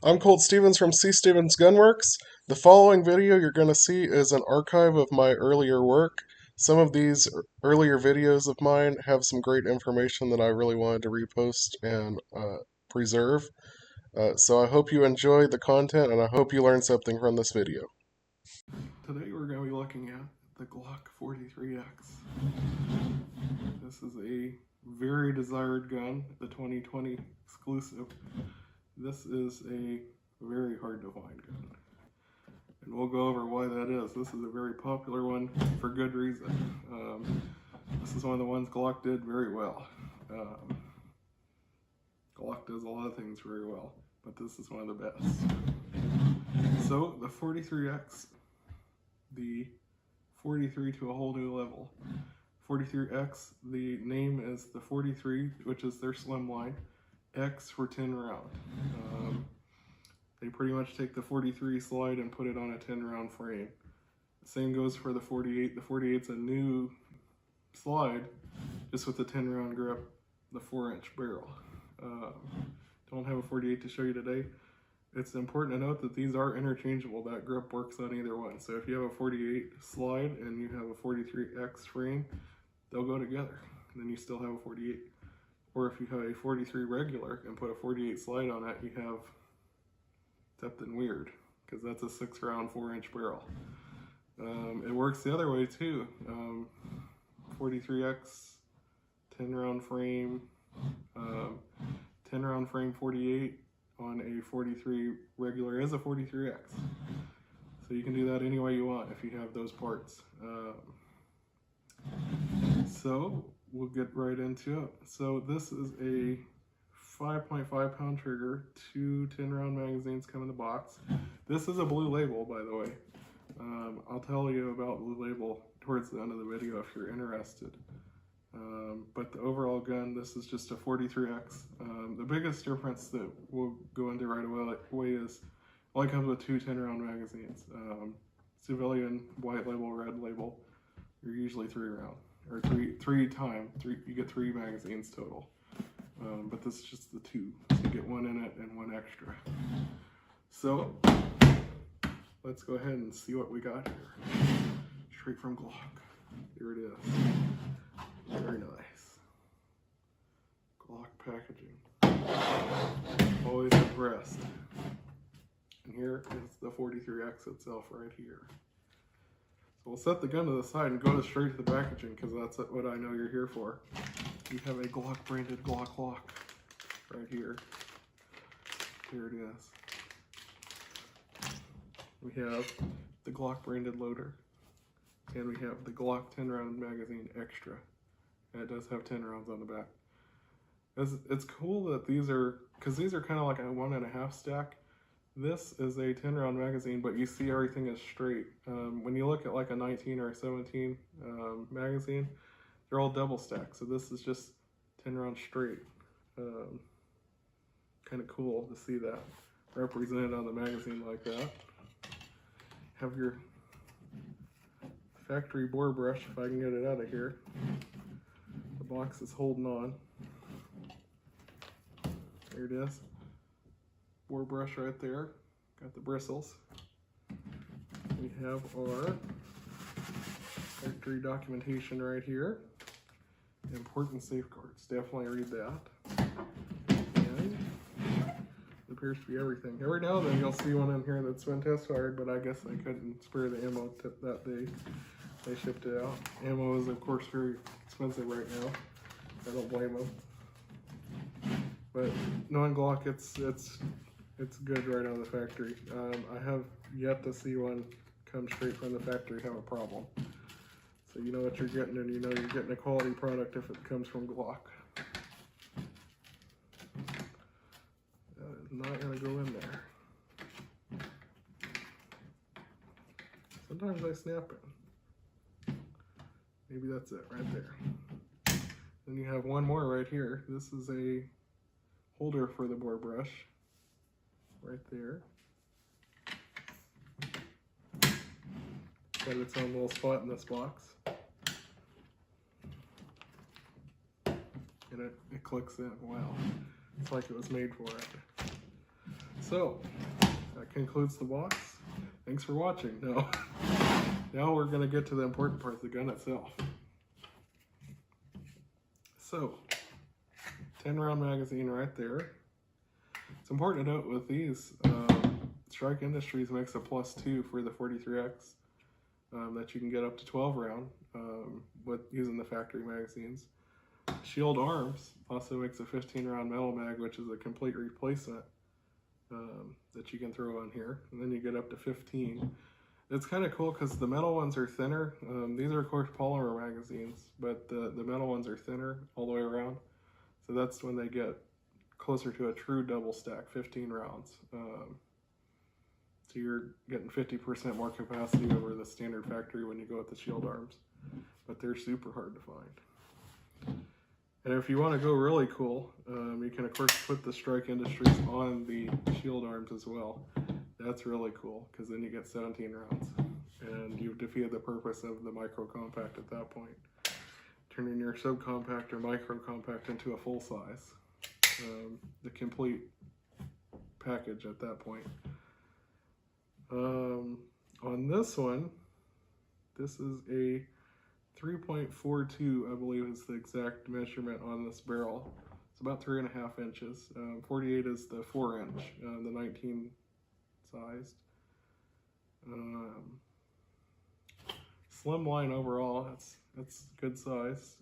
I'm Colt Stevens from C. Stevens Gunworks. The following video you're going to see is an archive of my earlier work. Some of these earlier videos of mine have some great information that I really wanted to repost and preserve. So I hope you enjoy the content and I hope you learn something from this video. Today we're going to be looking at the Glock 43x. This is a very desired gun, the 2020 exclusive. This is a very hard to find gun. And we'll go over why that is. This is a very popular one for good reason. This is one of the ones Glock did very well. Glock does a lot of things very well, but this is one of the best. So the 43x, the 43 to a whole new level. 43x, the name is the 43, which is their slim line, X for 10 round. They pretty much take the 43 slide and put it on a 10 round frame. Same goes for the 48. The 48's a new slide, just with the 10 round grip, the 4-inch barrel. Don't have a 48 to show you today. It's important to note that these are interchangeable. That grip works on either one. So if you have a 48 slide and you have a 43x frame, they'll go together. And then you still have a 48. Or if you have a 43 regular and put a 48 slide on it, you have something weird, because that's a 6-round 4-inch barrel. It works the other way too. 43x, 10-round frame, 10-round frame 48 on a 43 regular is a 43x. So you can do that any way you want if you have those parts. So we'll get right into it. So this is a 5.5 pound trigger, 2 10-round magazines come in the box. This is a blue label, by the way. I'll tell you about blue label towards the end of the video if you're interested. But the overall gun, this is just a 43x. The biggest difference that we'll go into right away is, well, it comes with 2 10-round magazines. Civilian, white label, red label, you're usually 3 round, or you get 3 magazines total. But this is just the 2, so you get 1 in it and 1 extra. So let's go ahead and see what we got here. Straight from Glock. Here it is. Very nice. Glock packaging. Always impressed. And here is the 43x itself right here. So we'll set the gun to the side and go straight to the packaging, because that's what I know you're here for. You have a Glock branded Glock lock right here. Here it is. We have the Glock branded loader, and we have the Glock 10-round magazine extra. And it does have 10 rounds on the back. It's cool that these are, because these are kind of like a 1.5 stack. This is a 10-round magazine, but you see everything is straight. When you look at like a 19 or a 17 magazine, they're all double stacked. So this is just 10 rounds straight. Kind of cool to see that represented on the magazine like that. Have your factory bore brush, if I can get it out of here. The box is holding on. There it is. Bore brush right there. Got the bristles. We have our factory documentation right here. Important safeguards. Definitely read that. And it appears to be everything. Every now and then you'll see one in here that's been test fired, but I guess they couldn't spare the ammo that day. They shipped it out. Ammo is, of course, very expensive right now. I don't blame them. But knowing Glock, it's good right out of the factory. I have yet to see one come straight from the factory have a problem. So you know what you're getting, and you know you're getting a quality product if it comes from Glock. That is not going to go in there. Sometimes I snap it. Maybe that's it right there. Then you have one more right here. This is a holder for the bore brush. Right there. Got its own little spot in this box. And it clicks in. Wow. It's like it was made for it. So that concludes the box. Thanks for watching. Now we're going to get to the important part, the gun itself. So 10-round magazine right there. It's important to note with these, Strike Industries makes a +2 for the 43x that you can get up to 12 round with using the factory magazines. Shield Arms also makes a 15-round metal mag, which is a complete replacement that you can throw on here, and then you get up to 15. It's kind of cool because the metal ones are thinner. These are of course polymer magazines, but the metal ones are thinner all the way around. So that's when they get closer to a true double stack, 15 rounds. So you're getting 50% more capacity over the standard factory when you go with the Shield Arms, but they're super hard to find. And if you want to go really cool, you can of course put the Strike Industries on the Shield Arms as well. That's really cool because then you get 17 rounds and you've defeated the purpose of the micro compact at that point. Turning your subcompact or micro compact into a full size. The complete package at that point. On this one, this is a 3.42, I believe is the exact measurement on this barrel. It's about 3.5 inches. 48 is the 4-inch, the 19 sized. Slim line overall, that's good size.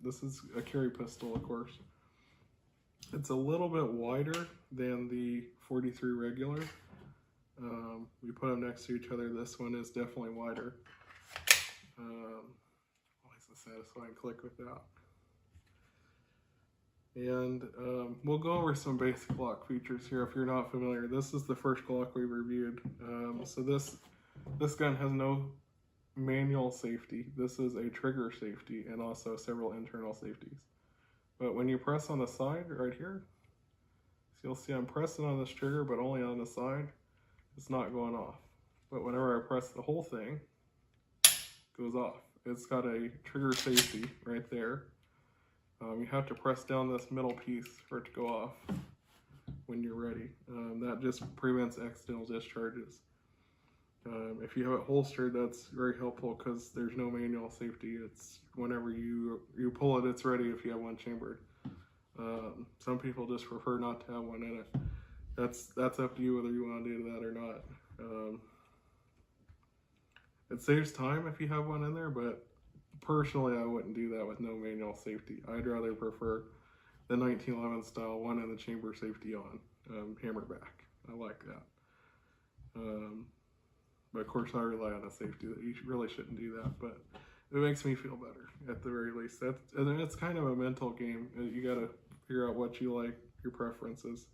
This is a carry pistol, of course. It's a little bit wider than the 43 regular. We put them next to each other. This one is definitely wider. Always a satisfying click with that. And we'll go over some basic Glock features here if you're not familiar. This is the first Glock we reviewed. So this gun has no manual safety. This is a trigger safety and also several internal safeties. But when you press on the side right here, so you'll see I'm pressing on this trigger, but only on the side. It's not going off. But whenever I press the whole thing, it goes off. It's got a trigger safety right there. You have to press down this middle piece for it to go off when you're ready. That just prevents accidental discharges. If you have it holstered, that's very helpful because there's no manual safety. It's whenever you pull it, it's ready if you have one chambered. Some people just prefer not to have one in it. That's up to you whether you want to do that or not. It saves time if you have one in there, but personally I wouldn't do that with no manual safety. I'd rather prefer the 1911 style one and the chamber safety on, hammerback. I like that. But of course I rely on a safety. You really shouldn't do that, but it makes me feel better at the very least. And it's kind of a mental game. You got to figure out what you like, your preferences.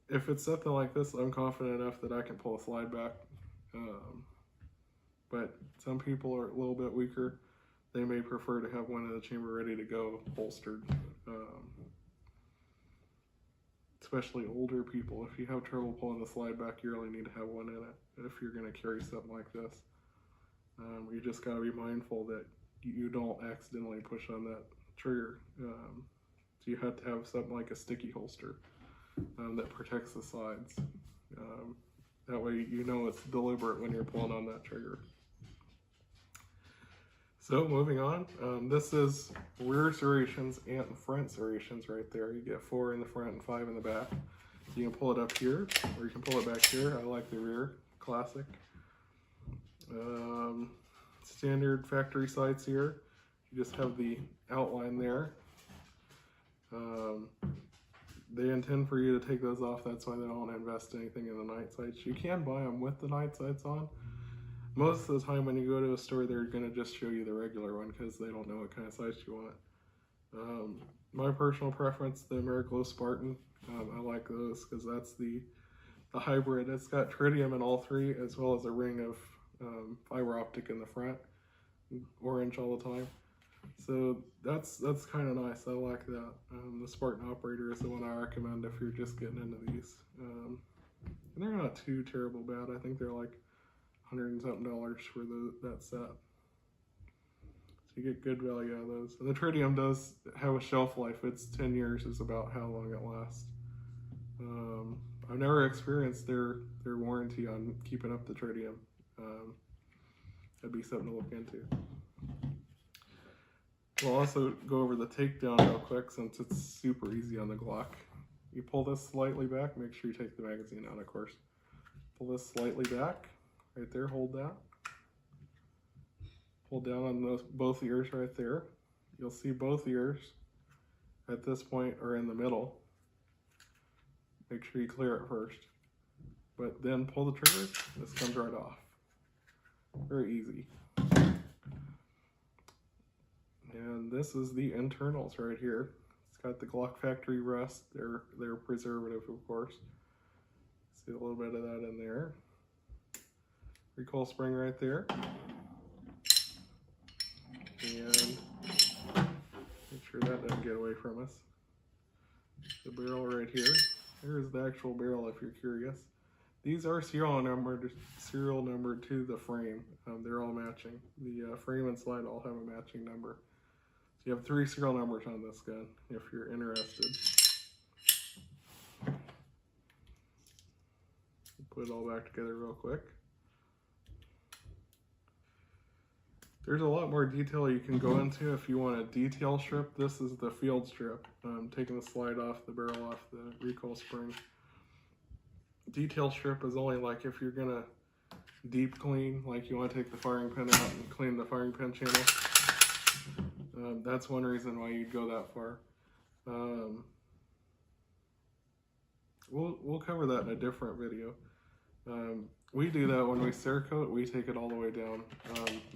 If it's something like this, I'm confident enough that I can pull a slide back. But some people are a little bit weaker. They may prefer to have one in the chamber ready to go, holstered. Especially older people. If you have trouble pulling the slide back, you really need to have one in it if you're going to carry something like this. You just got to be mindful that you don't accidentally push on that trigger. So you have to have something like a sticky holster that protects the sides. That way you know it's deliberate when you're pulling on that trigger. So moving on, this is rear serrations and front serrations right there. You get 4 in the front and 5 in the back. You can pull it up here or you can pull it back here. I like the rear, classic. Standard factory sights here. You just have the outline there. They intend for you to take those off. That's why they don't invest anything in the night sights. You can buy them with the night sights on. Most of the time when you go to a store, they're going to just show you the regular one because they don't know what kind of sights you want. My personal preference, the Ameriglow Spartan. I like those because that's the hybrid. It's got tritium in all three, as well as a ring of fiber optic in the front, orange all the time. So that's kind of nice. I like that. The Spartan Operator is the one I recommend if you're just getting into these. And they're not too terrible bad. I think they're like $100 and something for that set. So you get good value out of those. And the tritium does have a shelf life. It's 10 years is about how long it lasts. I've never experienced their warranty on keeping up the tritium. That'd be something to look into. We'll also go over the takedown real quick since it's super easy on the Glock. You pull this slightly back, make sure you take the magazine out, of course. Pull this slightly back, right there, hold that. Pull down on both ears right there. You'll see both ears at this point are in the middle. Make sure you clear it first. But then pull the trigger, this comes right off. Very easy. And this is the internals right here. It's got the Glock factory rust, their preservative, of course. See a little bit of that in there. Recoil spring right there. And make sure that doesn't get away from us. The barrel right here. Here's the actual barrel if you're curious. These are serial numbered to the frame. They're all matching. The frame and slide all have a matching number. So you have 3 serial numbers on this gun if you're interested. Put it all back together real quick. There's a lot more detail you can go into if you want a detail strip. This is the field strip. Taking the slide off, the barrel off, the recoil spring. Detail strip is only like if you're gonna deep clean, like you want to take the firing pin out and clean the firing pin channel. That's one reason why you'd go that far. We'll cover that in a different video. We do that when we Cerakote, we take it all the way down.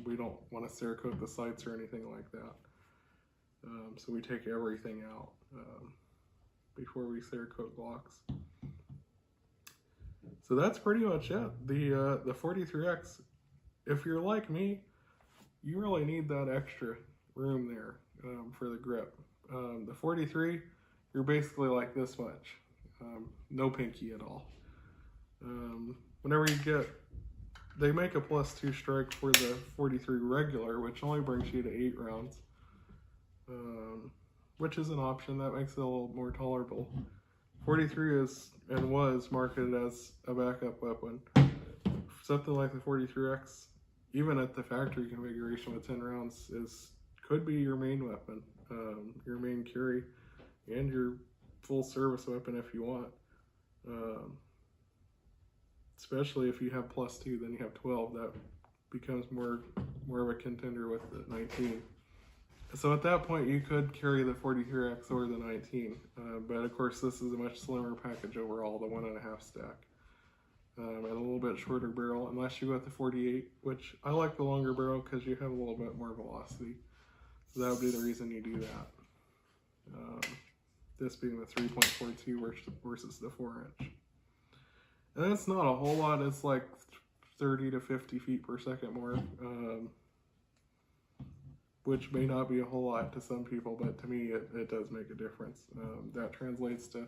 We don't want to Cerakote the sights or anything like that. So we take everything out before we Cerakote Glocks. So that's pretty much it. The 43x, if you're like me, you really need that extra room there for the grip. The 43, you're basically like this much. No pinky at all. Whenever you get, they make a +2 strike for the 43 regular, which only brings you to 8 rounds, which is an option that makes it a little more tolerable. 43 is and was marketed as a backup weapon. Something like the 43x, even at the factory configuration with 10 rounds, could be your main weapon, your main carry, and your full service weapon if you want. Especially if you have +2, then you have 12. That becomes more of a contender with the 19. So at that point, you could carry the 43x or the 19, but of course this is a much slimmer package overall, the 1.5 stack, and a little bit shorter barrel, unless you go with the 48, which I like the longer barrel because you have a little bit more velocity. So that would be the reason you do that. This being the 3.42 versus the 4-inch. And it's not a whole lot, it's like 30 to 50 feet per second more, which may not be a whole lot to some people, but to me it does make a difference. That translates to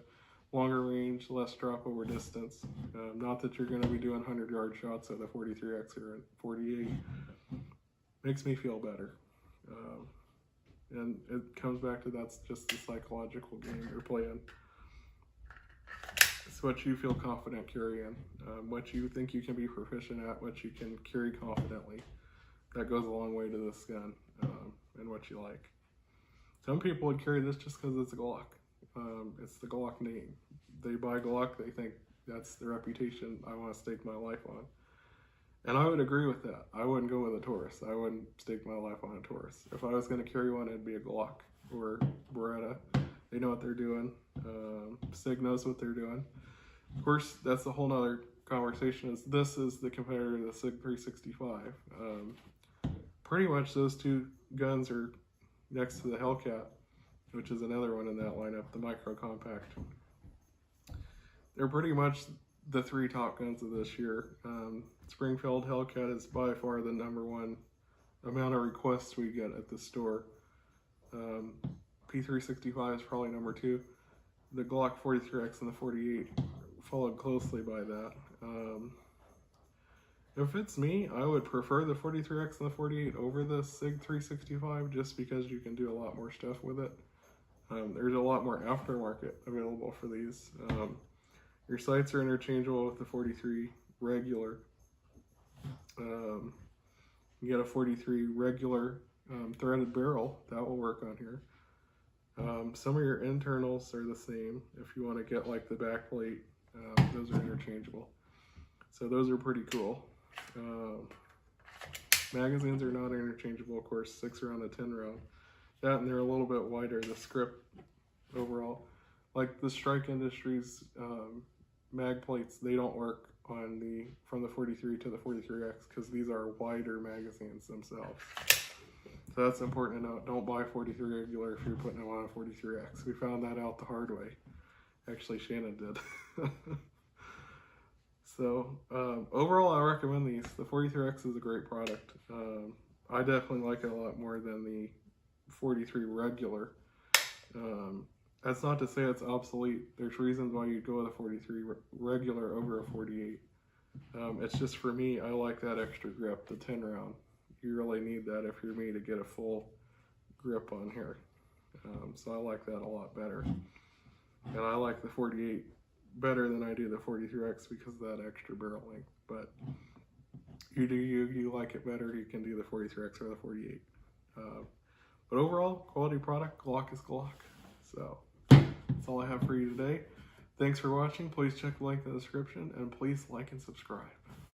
longer range, less drop over distance. Not that you're going to be doing 100-yard shots at the 43x or at 48. Makes me feel better. And it comes back to that's just the psychological game you're playing. It's what you feel confident carrying, what you think you can be proficient at, what you can carry confidently. That goes a long way to this gun, and what you like. Some people would carry this just because it's a Glock. It's the Glock name. They buy Glock, they think that's the reputation I want to stake my life on. And I would agree with that. I wouldn't go with a Taurus. I wouldn't stake my life on a Taurus. If I was going to carry one, it'd be a Glock or Beretta. They know what they're doing. SIG knows what they're doing. Of course, that's a whole nother conversation. This is the competitor to the SIG 365. Pretty much those two guns are next to the Hellcat, which is another one in that lineup, the Micro Compact. They're pretty much the 3 top guns of this year. Springfield Hellcat is by far the #1 amount of requests we get at the store. P365 is probably #2. The Glock 43x and the 48 followed closely by that. If it's me, I would prefer the 43x and the 48 over the SIG 365 just because you can do a lot more stuff with it. There's a lot more aftermarket available for these. Your sights are interchangeable with the 43 regular. You get a 43 regular threaded barrel, that will work on here. Some of your internals are the same. If you want to get like the back plate, those are interchangeable. So those are pretty cool. Magazines are not interchangeable, of course, 6 round to 10 round. That, and they're a little bit wider, the script overall. Like the Strike Industries mag plates, they don't work on from the 43 to the 43X because these are wider magazines themselves. So that's important to note. Don't buy 43 regular if you're putting them on a 43X. We found that out the hard way. Actually, Shannon did. So overall, I recommend these. The 43X is a great product. I definitely like it a lot more than the 43 regular. That's not to say it's obsolete. There's reasons why you'd go with a 43 regular over a 48. It's just for me, I like that extra grip, the 10 round. You really need that if you're me to get a full grip on here. So I like that a lot better. And I like the 48 better than I do the 43X because of that extra barrel length. But you like it better, you can do the 43X or the 48. But overall, quality product, Glock is Glock. So that's all I have for you today. Thanks for watching. Please check the link in the description and please like and subscribe.